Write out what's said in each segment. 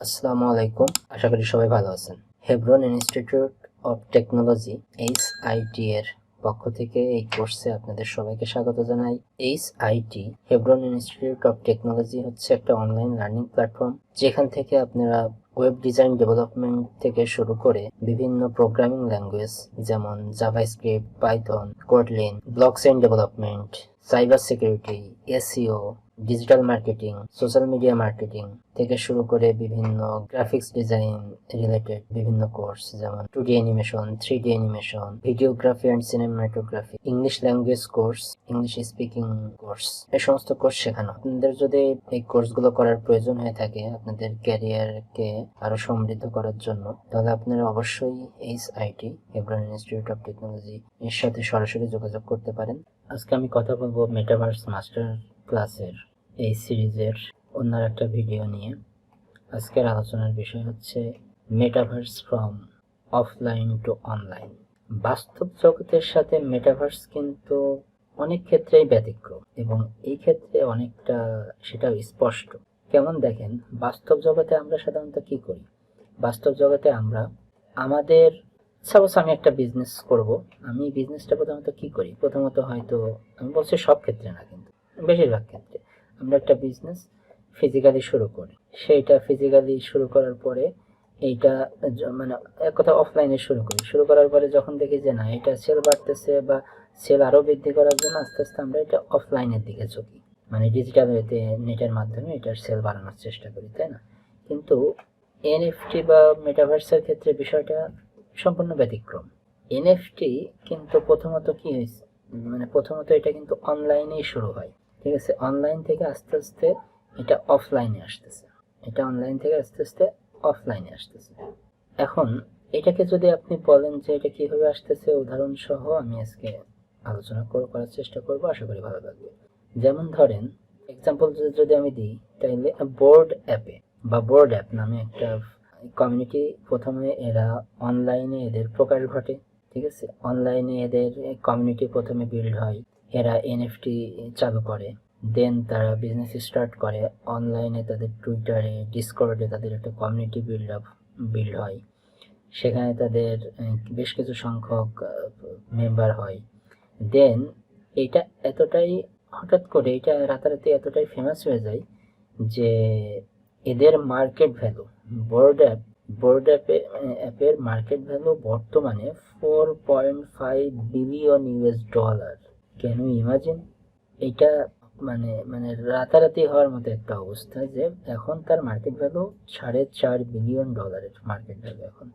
আসসালামু আলাইকুম, আশা করি সবাই ভালো আছেন। হেভরন ইনস্টিটিউট অফ টেকনোলজি HIT এর পক্ষ থেকে এই কোর্সে আপনাদের সবাইকে স্বাগত জানাই। HIT হেভরন ইনস্টিটিউট অফ টেকনোলজি হচ্ছে একটা অনলাইন লার্নিং প্ল্যাটফর্ম, যেখান থেকে আপনারা ওয়েব ডিজাইন ডেভেলপমেন্ট থেকে শুরু করে বিভিন্ন প্রোগ্রামিং ল্যাঙ্গুয়েজ যেমন JavaScript, Python, Kotlin, blockchain development, cyber security, SEO, digital marketing, social media marketing থেকে শুরু করে বিভিন্ন গ্রাফিক্স ডিজাইন রিলেটেড বিভিন্ন কোর্স যেমন 2D animation, 3D animation, videography and cinematography, English language course, English speaking course, এই সমস্ত course শেখানো। আপনাদের যদি এই কোর্সগুলো করার প্রয়োজন হয়ে থাকে আপনাদের ক্যারিয়ারকে আরো সমৃদ্ধ করার জন্য, তাহলে আপনারা অবশ্যই HIT হেভরন ইনস্টিটিউট অফ টেকনোলজি এর সাথে সরাসরি যোগাযোগ করতে পারেন। আজকে আমি কথা বলবো মেটাভার্স মাস্টার ক্লাসের এই সিরিজের অন্য একটা ভিডিও নিয়ে। আজকের আলোচনার বিষয় হচ্ছে metaverse from offline two online. বাস্তব জগতের সাথে মেটাভার্স কিন্তু অনেক ক্ষেত্রেই ব্যতিক্রম এবং এই ক্ষেত্রে অনেকটা সেটাও স্পষ্ট। কেমন দেখেন, বাস্তব জগতে আমরা সাধারণত কি করি? বাস্তব জগতে আমরা আমাদের সাপোজ আমি একটা বিজনেস করব, আমি বিজনেসটা প্রথমত কি করি? প্রথমত হয়তো আমি বলছি সব ক্ষেত্রে না, কিন্তু বেশিরভাগ ক্ষেত্রে আমরা একটা বিজনেস ফিজিক্যালি শুরু করি। সেইটা ফিজিক্যালি শুরু করার পরে এইটা মানে এক কথা অফলাইনে শুরু করার পরে যখন দেখি যে না, এটা সেল বাড়তেছে বা সেল আরো বৃদ্ধি করার জন্য আস্তে আস্তে আমরা এটা অফলাইনের দিকে ঝুঁকি, মানে ডিজিটাল ওয়েতে নেটের মাধ্যমে এটার সেল বাড়ানোর চেষ্টা করি, তাই না? কিন্তু NFT বা মেটাভার্সের ক্ষেত্রে বিষয়টা সম্পূর্ণ ব্যতিক্রম। NFT কিন্তু প্রথমত কি হয়েছে, মানে প্রথমত এটা কিন্তু অনলাইনেই শুরু হয়, ঠিক আছে? অনলাইন থেকে আস্তে আস্তে এটা অফলাইনে আসতেছে, এটা অনলাইন থেকে আস্তে আস্তে অফলাইনে আসতেছে। এখন এটাকে যদি আপনি বলেন যে এটা কিভাবে আসতেছে, উদাহরণ সহ আমি আজকে আলোচনা করার চেষ্টা করব, আশা করি ভালো লাগবে। যেমন ধরেন এক্সাম্পল যদি আমি দিই, তাহলে বোর্ড অ্যাপে বা বোর্ড অ্যাপ নামে একটা কমিউনিটি, প্রথমে এরা অনলাইনে এদের প্রকাশ ঘটে, ঠিক আছে? অনলাইনে এদের কমিউনিটি প্রথমে বিল্ড হয়, এরা NFT চালু করে, দেন তারা বিজনেস স্টার্ট করে। অনলাইনে তাদের টুইটারে, ডিসকর্ডে তাদের একটা কমিউনিটি বিল্ড হয়, সেখানে তাদের বেশ কিছু সংখ্যক মেম্বার হয়। দেন এটা এতটাই হঠাৎ করে এটা রাতারাতি এতটাই ফেমাস হয়ে যায় যে এদের মার্কেট ভ্যালু, বোর্ড অ্যাপ অ্যাপের মার্কেট ভ্যালু বর্তমানে 4.5 billion US dollar. Can you imagine? এটা মানে রাতারাতি হওয়ার মতো একটা অবস্থা যে এখন তার মার্কেট ভ্যালু 4.5 বিলিয়ন ডলারের মার্কেট ভ্যালু এখন।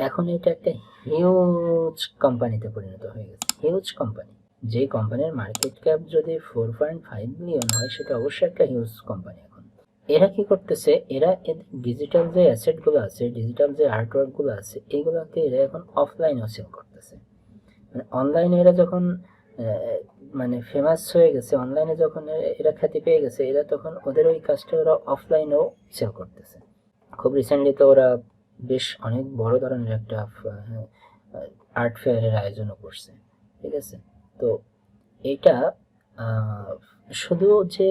এখন এটা একটা হিউজ কোম্পানিতে পরিণত হয়ে গেছে, হিউজ কোম্পানি। যে কোম্পানির মার্কেট ক্যাপ যদি 4.5 বিলিয়ন হয়, সেটা অবশ্যই একটা হিউজ কোম্পানি। এখন এরা কি করতেছে, এরা ডিজিটাল যে অ্যাসেট গুলো আছে, ডিজিটাল যে আর্টওয়ার্ক গুলো আছে, এগুলোকে এরা এখন অফলাইনেও সেল করতেছে। মানে অনলাইনে এরা যখন মানে ফেমাস হয়ে গেছে, অনলাইনে যখন এরা খ্যাতি পেয়ে গেছে, এরা তখন ওদের ওই কাজটা ওরা অফলাইনেও সেল করতেছে। খুব রিসেন্টলি তো ওরা বেশ অনেক বড় ধরনের একটা আর্ট ফেয়ারের আয়োজনও করছে, ঠিক আছে? তো এইটা শুধু যে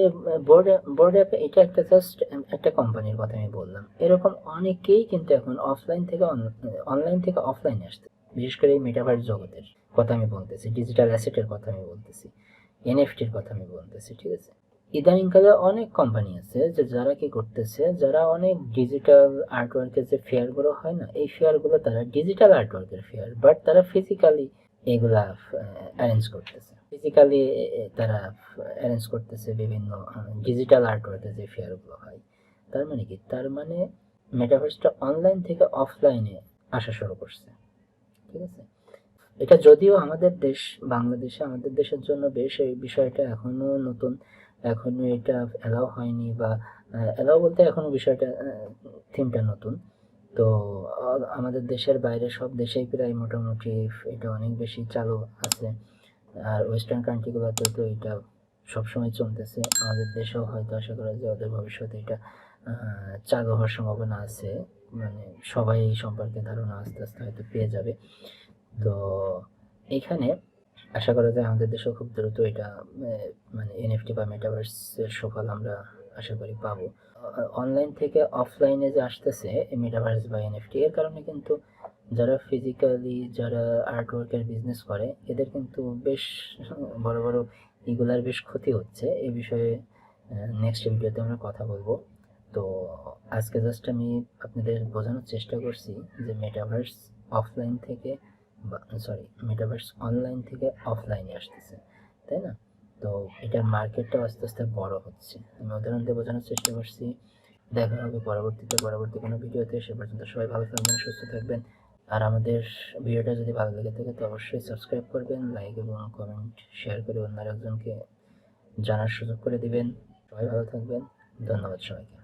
বোর্ড অ্যাপ, এটা একটা জাস্ট একটা কোম্পানির কথা আমি বললাম। এরকম অনেকেই কিন্তু এখন অনলাইন থেকে অফলাইনে আসছে, বিশেষ করে এই মেটাভার্স জগতের কথা আমি বলতেছি, ডিজিটাল অ্যাসেটের কথা আমি বলতেছি, NFTর কথা আমি বলতেছি, ঠিক আছে? ইদানিংকালে অনেক কোম্পানি আছে যে যারা কি করতেছে, যারা অনেক ডিজিটাল আর্টওয়ার্কের যে ফেয়ার গুলো হয় না, এই ফেয়ার গুলো তারা ডিজিটাল আর্টওয়ার্কের ফেয়ার, বাট তারা ফিজিক্যালি এগুলা অ্যারেঞ্জ করতেছে, ফিজিক্যালি তারা অ্যারেঞ্জ করতেছে বিভিন্ন ডিজিটাল আর্টওয়ার্কের যে ফেয়ার গুলো হয়। তার মানে কি, তার মানে মেটাভার্সটা অনলাইন থেকে অফলাইনে আসা শুরু করছে, ঠিক আছে? এটা যদিও আমাদের দেশ বাংলাদেশে, আমাদের দেশের জন্য বেশ এই বিষয়টা এখনো নতুন, এখনো এটা এলাও হয়নি, বা এলাও বলতে এখনো বিষয়টা থিমটা নতুন। তো আমাদের দেশের বাইরে সব দেশেই প্রায় মোটামুটি এটা অনেক বেশি চালু আছে। আর ওয়েস্টার্ন কান্ট্রিগুলোতে তো এটা সবসময় চলতেছে। আমাদের দেশেও হয়তো আশা করা যায় ওদের ভবিষ্যতে এটা চালু হওয়ার সম্ভাবনা আছে, মানে সবাই এই সম্পর্কে ধারণা আস্তে আস্তে হয়তো পেয়ে যাবে। তো এখানে আশা করা যায় আমাদের দেশেও খুব দ্রুত এটা মানে NFT বা মেটাভার্সের সুফল আমরা আশা করি পাবো। অনলাইন থেকে অফলাইনে যে আসতেছে এই মেটাভার্স বা এনএফটি, এর কারণে কিন্তু যারা ফিজিক্যালি যারা আর্ট ওয়ার্কের বিজনেস করে এদের কিন্তু বেশ বড় বড় এগুলার বেশ ক্ষতি হচ্ছে। এই বিষয়ে নেক্সট ভিডিওতে আমরা কথা বলবো। তো আজকে জাস্ট আমি আপনাদের বোঝানোর চেষ্টা করছি যে মেটাভার্স অফলাইন থেকে মেটাভার্স অনলাইন থেকে অফলাইনে আসতেছে, তাই না? তো এটার মার্কেটটা আস্তে আস্তে বড় হচ্ছে। আমি উদাহরণ দিয়ে বোঝানোর চেষ্টা করছি। দেখা হবে পরবর্তী কোনো ভিডিওতে। সে পর্যন্ত সবাই ভালো থাকবেন, সুস্থ থাকবেন। আর আমাদের ভিডিওটা যদি ভালো লেগে থাকে তো অবশ্যই সাবস্ক্রাইব করবেন, লাইক এবং কমেন্ট শেয়ার করে অন্য আরেকজনকে জানার সুযোগ করে দিবেন। সবাই ভালো থাকবেন। ধন্যবাদ সবাইকে।